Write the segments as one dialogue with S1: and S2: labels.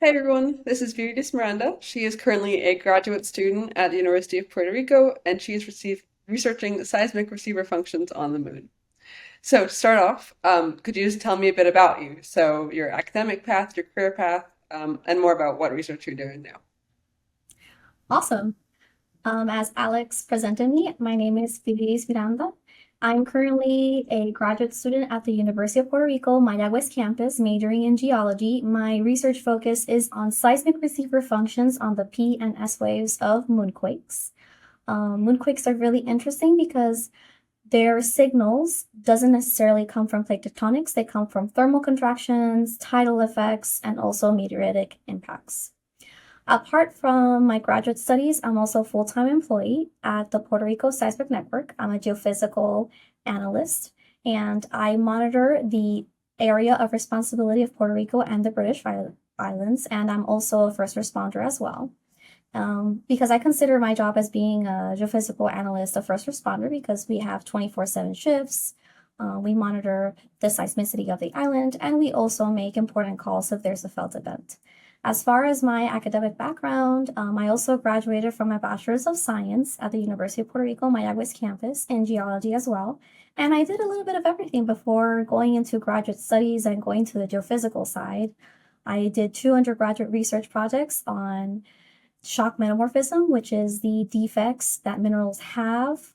S1: Hey everyone, this is Viridis Miranda. She is currently a graduate student at the University of Puerto Rico, and she is researching seismic receiver functions on the moon. So to start off, could you just tell me a bit about you? So your academic path, your career path, and more about what research you're doing now.
S2: Awesome. As Alex presented me, my name is Viridis Miranda. I'm currently a graduate student at the University of Puerto Rico, Mayagüez campus, majoring in geology. My research focus is on seismic receiver functions on the P and S waves of moonquakes. Moonquakes are really interesting because their signals doesn't necessarily come from plate tectonics. They come from thermal contractions, tidal effects, and also meteoritic impacts. Apart from my graduate studies, I'm also a full-time employee at the Puerto Rico Seismic Network. I'm a geophysical analyst, and I monitor the area of responsibility of Puerto Rico and the British Islands, and I'm also a first responder as well. Because I consider my job as being a geophysical analyst, a first responder, because we have 24/7 shifts. We monitor the seismicity of the island, and we also make important calls if there's a felt event. As far as my academic background, I also graduated from my Bachelor's of Science at the University of Puerto Rico, Mayagüez campus in geology as well. And I did a little bit of everything before going into graduate studies and going to the geophysical side. I did two undergraduate research projects on shock metamorphism, which is the defects that minerals have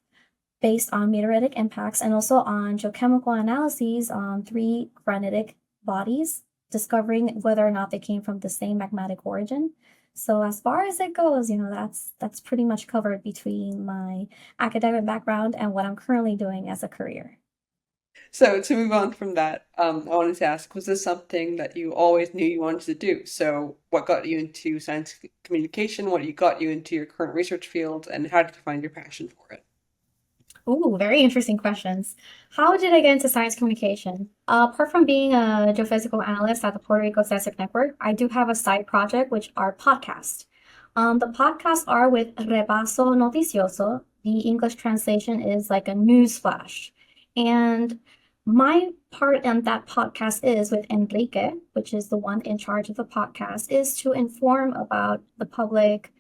S2: based on meteoritic impacts, and also on geochemical analyses on three granitic bodies, discovering whether or not they came from the same magmatic origin. So as far as it goes, that's pretty much covered between my academic background and what I'm currently doing as a career.
S1: So to move on from that, I wanted to ask, was this something that you always knew you wanted to do? So what got you into science communication? What you got you into your current research field, and how did you find your passion for it?
S2: Ooh, very interesting questions. How did I get into science communication? Apart from being a geophysical analyst at the Puerto Rico Scientific Network, I do have a side project, which are podcasts. The podcasts are with Repaso Noticioso. The English translation is like a news flash. And my part in that podcast is with Enrique, which is the one in charge of the podcast, is to inform about the public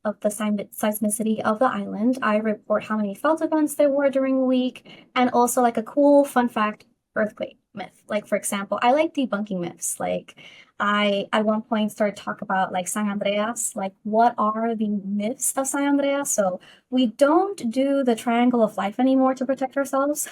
S2: of the seismicity of the island. I report how many felt events there were during the week, and also like a cool fun fact earthquake myth. Like for example, I like debunking myths. Like I at one point started talk about like San Andreas, like what are the myths of San Andreas? So we don't do the triangle of life anymore to protect ourselves.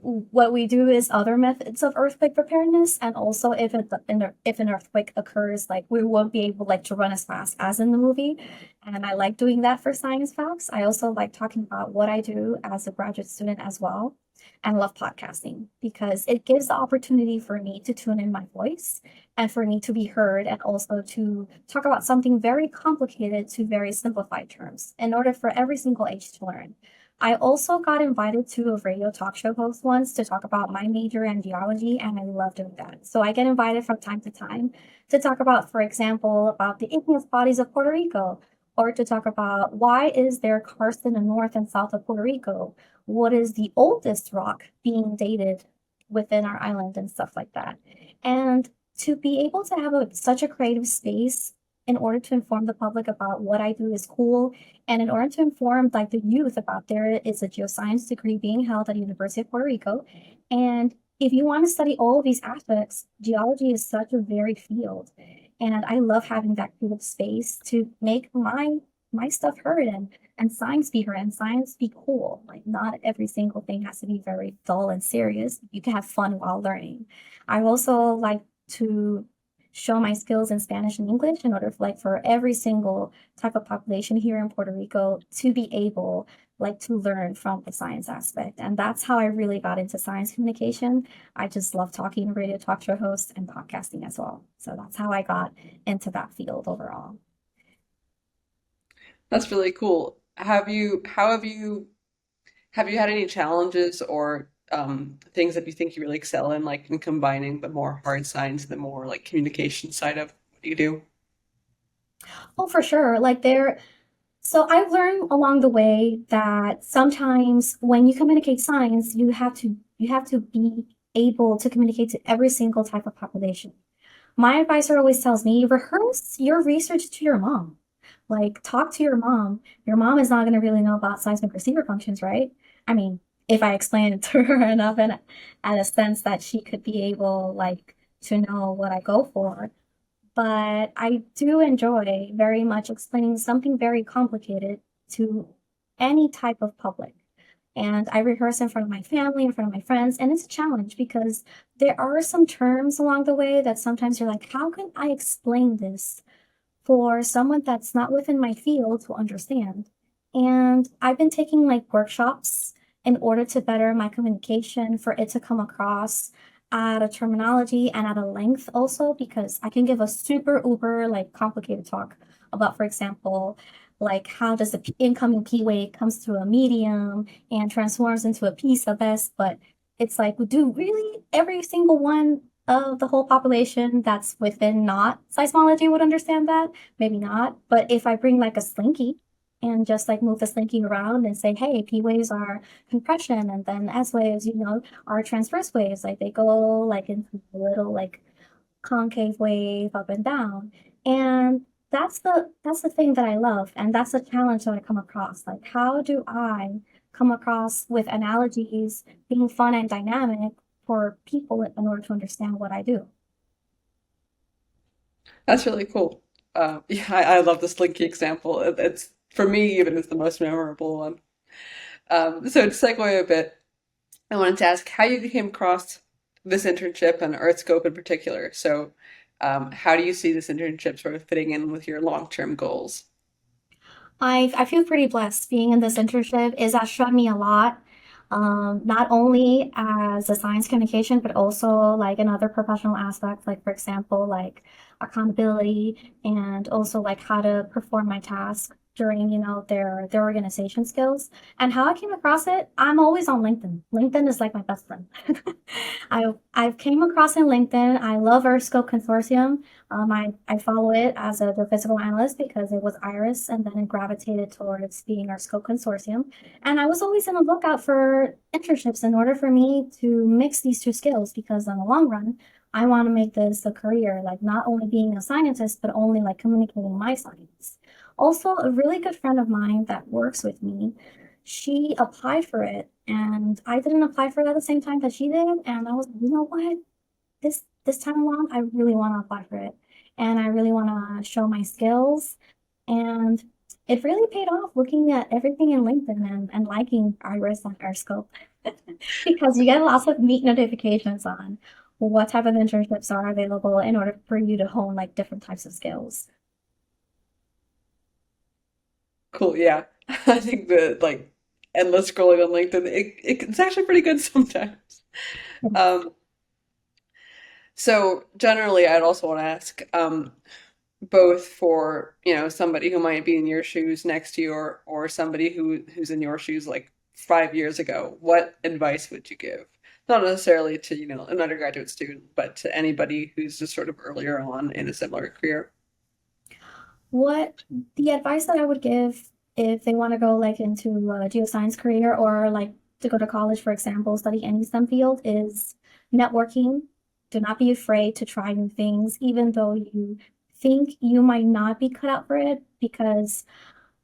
S2: What we do is other methods of earthquake preparedness, and also if an earthquake occurs, like we won't be able like to run as fast as in the movie. And I like doing that for science facts. I also like talking about what I do as a graduate student as well, and love podcasting because it gives the opportunity for me to tune in my voice and for me to be heard, and also to talk about something very complicated to very simplified terms in order for every single age to learn. I also got invited to a radio talk show host once to talk about my major in geology, and I love doing that. So I get invited from time to time to talk about, for example, about the igneous bodies of Puerto Rico, or to talk about why is there karst in the north and south of Puerto Rico? What is the oldest rock being dated within our island and stuff like that. And to be able to have such a creative space in order to inform the public about what I do is cool, and in order to inform like the youth about there is a geoscience degree being held at the University of Puerto Rico. And if you want to study all of these aspects, geology is such a varied field. And I love having that creative space to make my stuff heard, and science be heard and science be cool. Like not every single thing has to be very dull and serious. You can have fun while learning. I also like to show my skills in Spanish and English in order for like for every single type of population here in Puerto Rico to be able like to learn from the science aspect. And that's how I really got into science communication. I just love talking, radio talk show host, and podcasting as well. So that's how I got into that field overall.
S1: That's really cool. Have you had any challenges or things that you think you really excel in, like in combining the more hard science and the more like communication side of what you do?
S2: Oh, for sure. So I've learned along the way that sometimes when you communicate science, you have to be able to communicate to every single type of population. My advisor always tells me, rehearse your research to your mom. Like, talk to your mom. Your mom is not going to really know about seismic receiver functions, right? I mean, if I explain it to her enough and at a sense that she could be able, like, to know what I go for. But I do enjoy very much explaining something very complicated to any type of public. And I rehearse in front of my family, in front of my friends, and it's a challenge because there are some terms along the way that sometimes you're like, how can I explain this for someone that's not within my field to understand? And I've been taking like workshops in order to better my communication for it to come across at a terminology and at a length also because I can give a super uber like complicated talk about, for example, like how does the incoming P wave comes through a medium and transforms into a piece of S, but it's like, do really every single one of the whole population that's within not seismology would understand that? Maybe not. But if I bring like a slinky and just like move the slinky around and say, hey, P waves are compression, and then S waves, are transverse waves, like they go like into a little like concave wave up and down. And that's the thing that I love, and that's the challenge that I come across. Like, how do I come across with analogies being fun and dynamic for people in order to understand what I do?
S1: That's really cool. Yeah, I love the Slinky example. It's for me even is the most memorable one. So to segue a bit, I wanted to ask how you came across this internship and EarthScope in particular. So, how do you see this internship sort of fitting in with your long-term goals?
S2: I feel pretty blessed being in this internship is that showed me a lot, not only as a science communication, but also like in other professional aspects, like for example, like accountability and also like how to perform my task during, their organization skills. And how I came across it, I'm always on LinkedIn. LinkedIn is like my best friend. I've came across in LinkedIn. I love EarthScope Consortium. I follow it as a physical analyst because it was Iris and then it gravitated towards being our scope consortium. And I was always on the lookout for internships in order for me to mix these two skills because in the long run, I want to make this a career, like not only being a scientist, but only like communicating my science. Also, a really good friend of mine that works with me, she applied for it and I didn't apply for it at the same time that she did. And I was, you know what? This time along, I really want to apply for it, and I really want to show my skills. And it really paid off looking at everything in LinkedIn and liking Iris and Earthscope because you get lots of neat notifications on what type of internships are available in order for you to hone like different types of skills.
S1: Cool, yeah. I think that like endless scrolling on LinkedIn, it's actually pretty good sometimes. Um, so generally, I'd also want to ask, both for, somebody who might be in your shoes next to you or somebody who's in your shoes like 5 years ago, what advice would you give? Not necessarily to, an undergraduate student, but to anybody who's just sort of earlier on in a similar career.
S2: What the advice that I would give if they want to go like into a geoscience career or like to go to college, for example, study any STEM field is networking. Do not be afraid to try new things, even though you think you might not be cut out for it. Because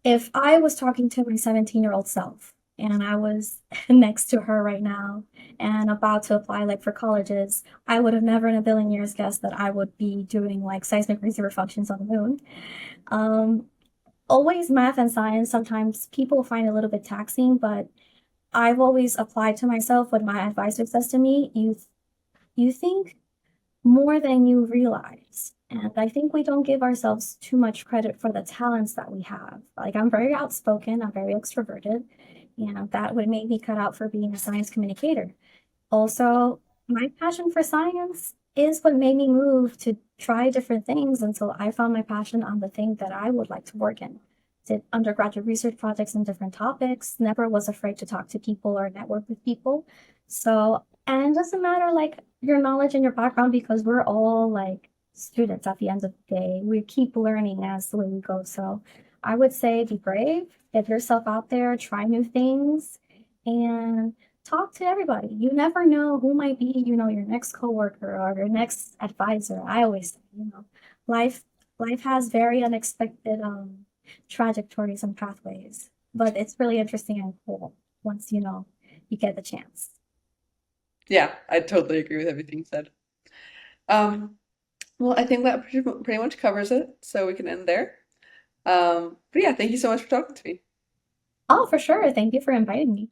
S2: if I was talking to my 17-year-old self and I was next to her right now and about to apply like for colleges, I would have never in a billion years guessed that I would be doing like seismic receiver functions on the moon. Um, Always math and science, sometimes people find a little bit taxing, but I've always applied to myself what my advisor says to me. You think more than you realize. And I think we don't give ourselves too much credit for the talents that we have. Like I'm very outspoken, I'm very extroverted, and that would make me cut out for being a science communicator. Also, my passion for science is what made me move to try different things until I found my passion on the thing that I would like to work in. Did undergraduate research projects in different topics, never was afraid to talk to people or network with people. So, and it doesn't matter like your knowledge and your background because we're all like students at the end of the day. We keep learning as the way we go. So I would say be brave, get yourself out there, try new things, and talk to everybody. You never know who might be, your next coworker or your next advisor. I always say, life life has very unexpected trajectories and pathways, but it's really interesting and cool once you get the chance.
S1: Yeah, I totally agree with everything you said. Um, well, I think that pretty much covers it, so we can end there. But yeah, thank you so much for talking to me.
S2: Oh, for sure. Thank you for inviting me.